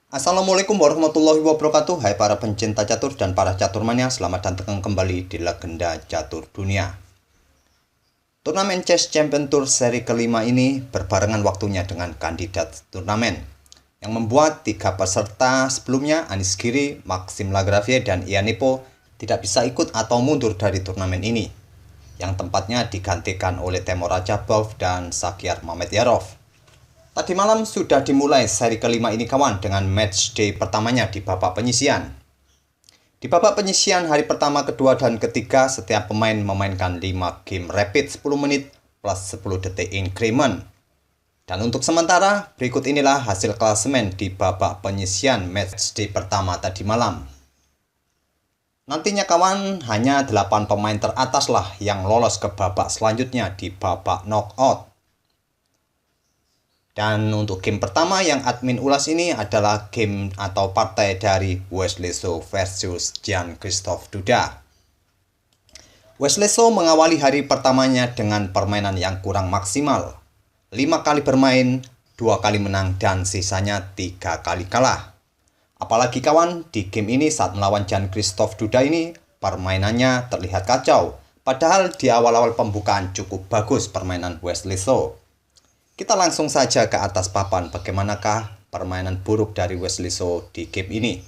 Assalamualaikum warahmatullahi wabarakatuh. Hai para pencinta catur dan para caturmania, selamat datang kembali di Legenda Catur Dunia. Turnamen Chess Champion Tour seri kelima ini berbarengan waktunya dengan kandidat turnamen, yang membuat tiga peserta sebelumnya, Anies Giri, Maxime Lagravière, dan Ian Nepo, tidak bisa ikut atau mundur dari turnamen ini, yang tempatnya digantikan oleh Temur Rajabov dan Shakhyar Mamedyarov. Tadi malam sudah dimulai seri kelima ini kawan, dengan match day pertamanya di babak penyisian. Di babak penyisian hari pertama, kedua, dan ketiga, setiap pemain memainkan 5 game rapid 10 menit plus 10 detik increment. Dan untuk sementara, berikut inilah hasil klasemen di babak penyisian match day pertama tadi malam. Nantinya kawan, hanya 8 pemain teratas lah yang lolos ke babak selanjutnya di babak knockout. Dan untuk game pertama yang admin ulas ini adalah game atau partai dari Wesley So versus Jan-Christophe Duda. Wesley So mengawali hari pertamanya dengan permainan yang kurang maksimal. 5 kali bermain, 2 kali menang, dan sisanya 3 kali kalah. Apalagi kawan, di game ini saat melawan Jan-Christophe Duda ini, permainannya terlihat kacau. Padahal di awal-awal pembukaan cukup bagus permainan Wesley So. Kita langsung saja ke atas papan, bagaimanakah permainan buruk dari Wesley So di game ini.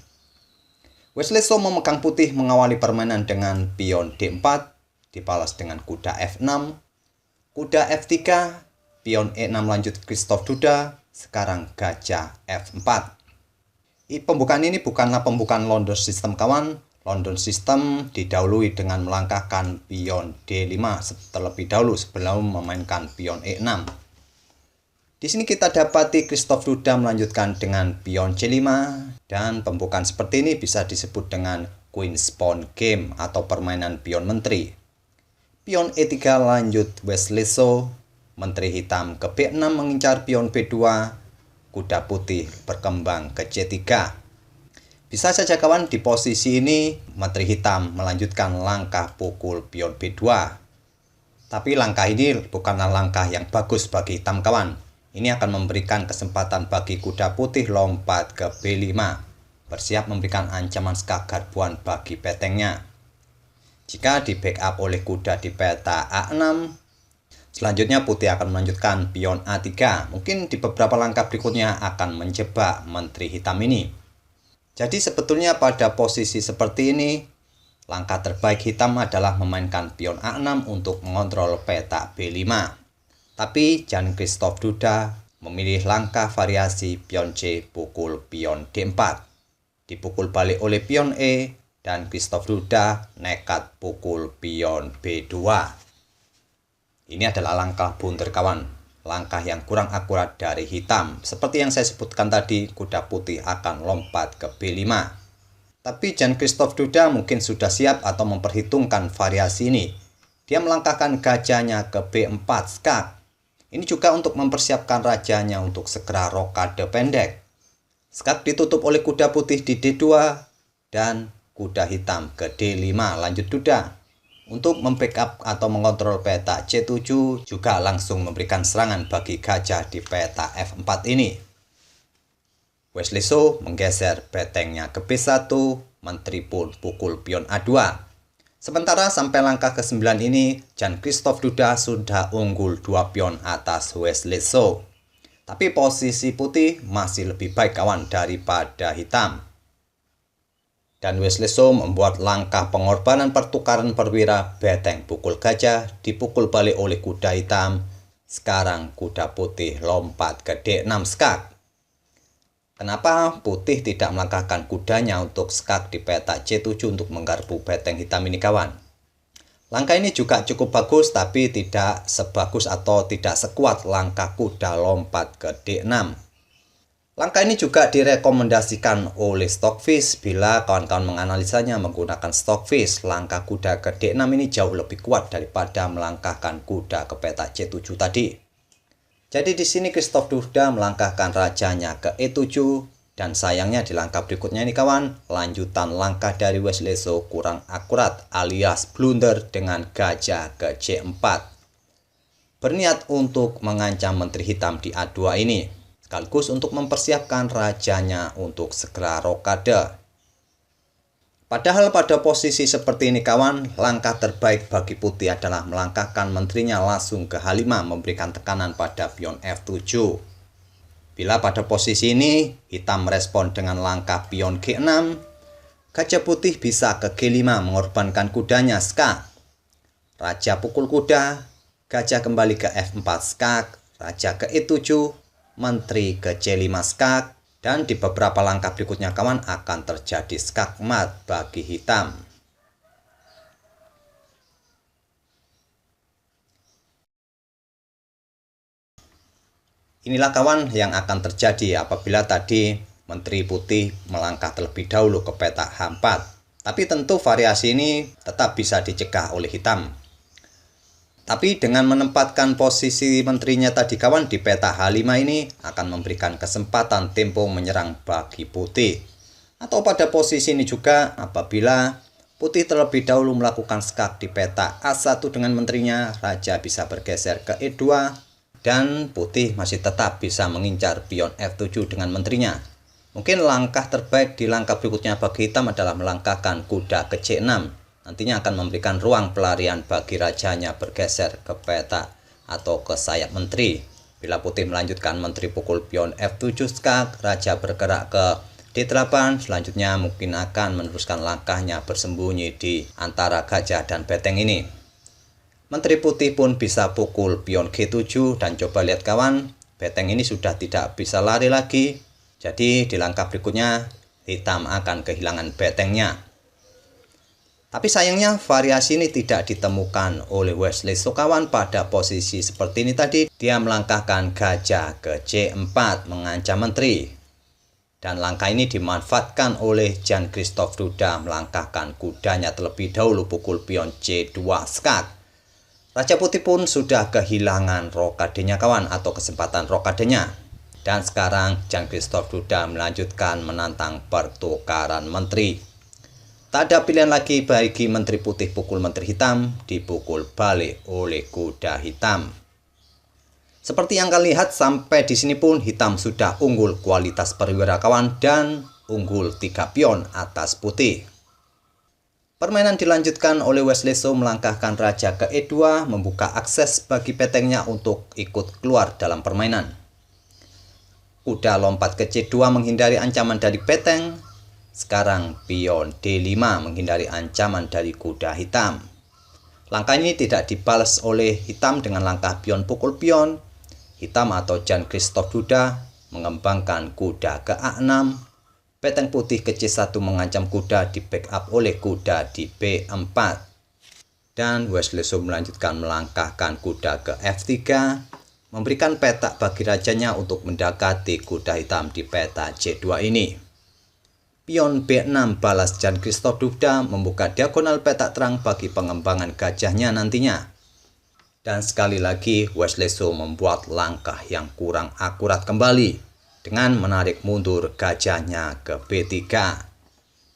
Wesley So memegang putih mengawali permainan dengan pion D4, dibalas dengan kuda F6, kuda F3, pion E6 lanjut Christophe Duda, sekarang gajah F4. Pembukaan ini bukanlah pembukaan London System kawan. London System didahului dengan melangkahkan pion D5 terlebih dahulu sebelum memainkan pion E6. Di sini kita dapati Christophe Duda melanjutkan dengan pion C5, dan pembukaan seperti ini bisa disebut dengan Queen's Pawn Game atau permainan pion menteri. Pion E3 lanjut Wesley So, menteri hitam ke B6 mengincar pion B2, kuda putih berkembang ke C3. Bisa saja kawan, di posisi ini menteri hitam melanjutkan langkah pukul pion B2. Tapi langkah ini bukanlah langkah yang bagus bagi hitam kawan. Ini akan memberikan kesempatan bagi kuda putih lompat ke B5, bersiap memberikan ancaman skak garbuan bagi petengnya. Jika di backup oleh kuda di peta A6, selanjutnya putih akan melanjutkan pion A3. Mungkin di beberapa langkah berikutnya akan menjebak menteri hitam ini. Jadi sebetulnya pada posisi seperti ini, langkah terbaik hitam adalah memainkan pion A6 untuk mengontrol peta B5. Tapi Jan-Christophe Duda memilih langkah variasi pion C pukul pion D4. Dipukul balik oleh pion E, dan Christophe Duda nekat pukul pion B2. Ini adalah langkah blunder kawan, langkah yang kurang akurat dari hitam. Seperti yang saya sebutkan tadi, kuda putih akan lompat ke B5. Tapi Jan-Christophe Duda mungkin sudah siap atau memperhitungkan variasi ini. Dia melangkahkan gajahnya ke B4 skak. Ini juga untuk mempersiapkan rajanya untuk segera rokade pendek. Skak ditutup oleh kuda putih di D2 dan kuda hitam ke D5 lanjut Duda. Untuk membackup atau mengontrol peta C7, juga langsung memberikan serangan bagi gajah di peta F4 ini. Wesley So menggeser petengnya ke B1, menteri pun pukul pion A2. Sementara sampai langkah ke-9 ini, Jan-Christophe Duda sudah unggul 2 pion atas Wesley So. Tapi posisi putih masih lebih baik kawan daripada hitam. Dan Wesley So membuat langkah pengorbanan pertukaran perwira, beteng pukul gajah, dipukul balik oleh kuda hitam. Sekarang kuda putih lompat ke D6 skak. Kenapa putih tidak melangkahkan kudanya untuk skak di peta C7 untuk menggarpu beteng hitam ini kawan? Langkah ini juga cukup bagus, tapi tidak sebagus atau tidak sekuat langkah kuda lompat ke D6. Langkah ini juga direkomendasikan oleh Stockfish. Bila kawan-kawan menganalisanya menggunakan Stockfish, langkah kuda ke D6 ini jauh lebih kuat daripada melangkahkan kuda ke peta C7 tadi. Jadi di sini Christophe Duda melangkahkan rajanya ke E7, dan sayangnya di langkah berikutnya ini kawan, lanjutan langkah dari Wesley So kurang akurat alias blunder dengan gajah ke C4. Berniat untuk mengancam menteri hitam di A2 ini. sekaligus untuk mempersiapkan rajanya untuk segera rokade. Padahal pada posisi seperti ini kawan, langkah terbaik bagi putih adalah melangkahkan menterinya langsung ke H5 memberikan tekanan pada pion F7. Bila pada posisi ini, hitam merespon dengan langkah pion G6, gajah putih bisa ke G5 mengorbankan kudanya skak. Raja pukul kuda, gajah kembali ke F4 skak, raja ke E7, menteri ke C5 skak, dan di beberapa langkah berikutnya kawan akan terjadi skakmat bagi hitam. Inilah kawan yang akan terjadi apabila tadi menteri putih melangkah terlebih dahulu ke petak H4. Tapi tentu variasi ini tetap bisa dicegah oleh hitam. Tapi dengan menempatkan posisi menterinya tadi kawan di peta H5 ini akan memberikan kesempatan tempo menyerang bagi putih. Atau pada posisi ini juga apabila putih terlebih dahulu melakukan skak di peta A1 dengan menterinya, raja bisa bergeser ke E2 dan putih masih tetap bisa mengincar pion F7 dengan menterinya. Mungkin langkah terbaik di langkah berikutnya bagi hitam adalah melangkahkan kuda ke C6. Nantinya akan memberikan ruang pelarian bagi rajanya bergeser ke peta atau ke sayap menteri. Bila putih melanjutkan menteri pukul pion F7 skak, raja bergerak ke D8, selanjutnya mungkin akan meneruskan langkahnya bersembunyi di antara gajah dan beteng ini. Menteri putih pun bisa pukul pion G7 dan coba lihat kawan, beteng ini sudah tidak bisa lari lagi. Jadi di langkah berikutnya hitam akan kehilangan betengnya. Tapi sayangnya variasi ini tidak ditemukan oleh Wesley So kawan pada posisi seperti ini tadi. Dia melangkahkan gajah ke C4 mengancam menteri. Dan langkah ini dimanfaatkan oleh Jan Christoph Duda melangkahkan kudanya terlebih dahulu pukul pion C2 skak. Raja putih pun sudah kehilangan rokadenya kawan atau kesempatan rokadenya. Dan sekarang Jan Christoph Duda melanjutkan menantang pertukaran menteri. Tak ada pilihan lagi bagi menteri putih pukul menteri hitam, dipukul balik oleh kuda hitam. Seperti yang kalian lihat sampai di sini pun hitam sudah unggul kualitas perwira kawan dan unggul 3 pion atas putih. Permainan dilanjutkan oleh Wesley So melangkahkan raja ke E2 membuka akses bagi petengnya untuk ikut keluar dalam permainan. Kuda lompat ke C2 menghindari ancaman dari peteng. Sekarang pion D5 menghindari ancaman dari kuda hitam. Langkah ini tidak dibalas oleh hitam dengan langkah pion pukul pion. Hitam atau Jan Christoph Duda mengembangkan kuda ke A6. Peteng putih ke C1 mengancam kuda di backup oleh kuda di B4. Dan Wesley So melanjutkan melangkahkan kuda ke F3. Memberikan petak bagi rajanya untuk mendekati kuda hitam di peta C2 ini. Pion B6 balas Jan Christoph Duda membuka diagonal petak terang bagi pengembangan gajahnya nantinya. Dan sekali lagi Wesley So membuat langkah yang kurang akurat kembali dengan menarik mundur gajahnya ke B3.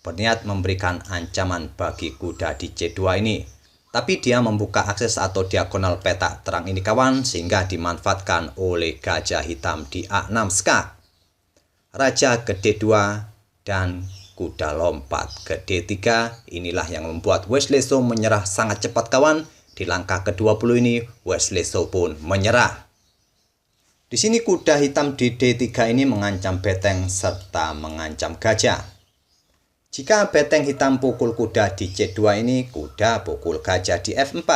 Berniat memberikan ancaman bagi kuda di C2 ini. Tapi dia membuka akses atau diagonal petak terang ini kawan sehingga dimanfaatkan oleh gajah hitam di A6 skak. Raja ke D2 dan kuda lompat ke D3. Inilah yang membuat Wesley So menyerah sangat cepat kawan. Di langkah ke-20 ini Wesley So pun menyerah. Di sini kuda hitam di D3 ini mengancam beteng serta mengancam gajah. Jika beteng hitam pukul kuda di C2 ini, kuda pukul gajah di F4.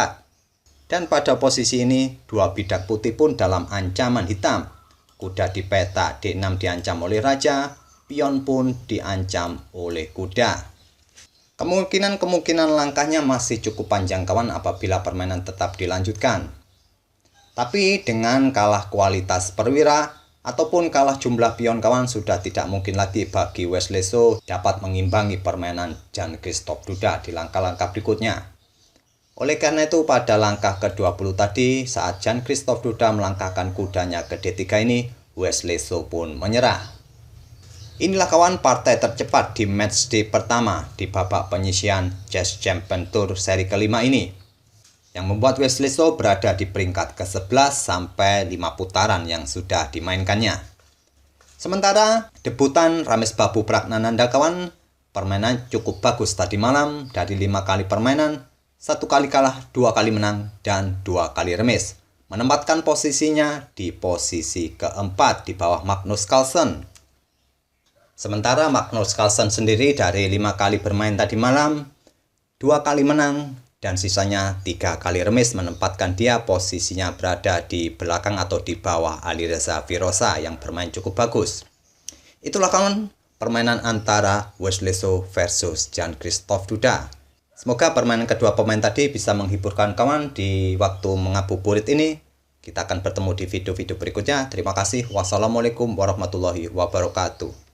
Dan pada posisi ini dua bidak putih pun dalam ancaman hitam. Kuda di peta D6 diancam oleh raja. Pion pun diancam oleh kuda. Kemungkinan langkahnya masih cukup panjang kawan apabila permainan tetap dilanjutkan. Tapi dengan kalah kualitas perwira ataupun kalah jumlah pion kawan sudah tidak mungkin lagi bagi Wesley So dapat mengimbangi permainan Jan Christoph Duda di langkah-langkah berikutnya. Oleh karena itu pada langkah ke-20 tadi saat Jan Christoph Duda melangkahkan kudanya ke D3 ini, Wesley So pun menyerah. Inilah kawan partai tercepat di matchday pertama di babak penyisian Chess Champion Tour seri kelima ini. Yang membuat Wesley So berada di peringkat ke-11 sampai 5 putaran yang sudah dimainkannya. Sementara debutan Rames Babu Pragnananda kawan, permainan cukup bagus tadi malam. Dari 5 kali permainan, 1 kali kalah, 2 kali menang, dan 2 kali remis. Menempatkan posisinya di posisi keempat di bawah Magnus Carlsen. Sementara Magnus Carlsen sendiri dari 5 kali bermain tadi malam, 2 kali menang, dan sisanya 3 kali remis, menempatkan dia posisinya berada di belakang atau di bawah Alireza Firosa yang bermain cukup bagus. Itulah kawan permainan antara Wesley So versus Jan-Christoph Duda. Semoga permainan kedua pemain tadi bisa menghiburkan kawan di waktu mengabuburit ini. Kita akan bertemu di video-video berikutnya. Terima kasih. Wassalamualaikum warahmatullahi wabarakatuh.